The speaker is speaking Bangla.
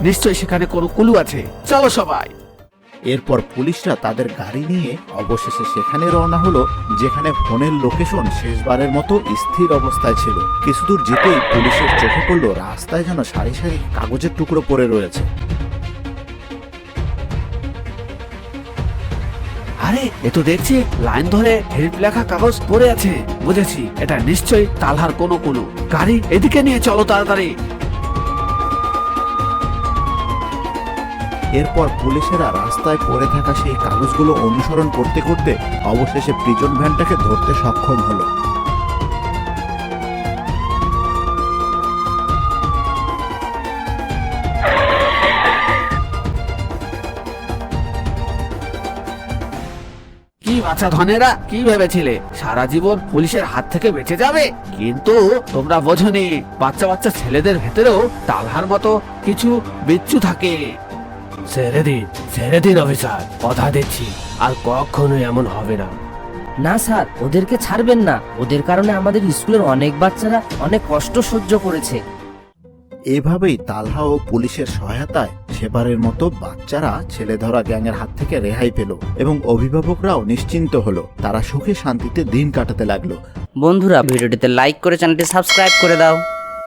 নিশ্চয়ই সেখানে কোনো কুলু আছে, চলো সবাই। এরপর পুলিশরা তাদের গাড়ি নিয়ে অবশেষে সেখানে রওনা হলো, যেখানে ফোনের লোকেশন শেষবারের মতো স্থির অবস্থায় ছিল। কিছুদূর যেতেই পুলিশের চোখে পড়লো রাস্তায় যেন সারি সারি কাগজের টুকরো পড়ে রয়েছে। আরে এ তো দেখছি লাইন ধরে হেল্প লেখা কাগজ পড়ে আছে, বুঝেছি এটা নিশ্চয়ই তালহার কোনো কুলু। গাড়ি এদিকে নিয়ে চলো তাড়াতাড়ি। এরপর পুলিশেরা রাস্তায় পড়ে থাকা সেই কাগজগুলো অনুসরণ করতে করতে অবশেষে প্রিজন ভ্যানটাকে ধরতে সক্ষম হলো। কি বাচ্চা ধনেরা, কি ভেবেছিলে সারা জীবন পুলিশের হাত থেকে বেঁচে যাবে? কিন্তু তোমরা বোঝনি, বাচ্চা বাচ্চা ছেলেদের ভেতরেও তালহার মতো কিছু বিচ্ছু থাকে। ছেড়ে দিন অফিসার, কথা দিচ্ছি আর কখনোই এমন হবে না। না স্যার, ওদেরকে ছাড়বেন না। ওদের কারণে আমাদের স্কুলের অনেক বাচ্চারা অনেক কষ্ট সহ্য করেছে। এভাবেই তালহা ও পুলিশের সহায়তায় সেবারের মতো বাচ্চারা ছেলে ধরা গ্যাংয়ের হাত থেকে রেহাই পেল এবং অভিভাবকরাও নিশ্চিন্ত হলো। তারা সুখে শান্তিতে দিন কাটাতে লাগলো। বন্ধুরা, ভিডিওটিতে লাইক করে চ্যানেলটি সাবস্ক্রাইব করে দাও।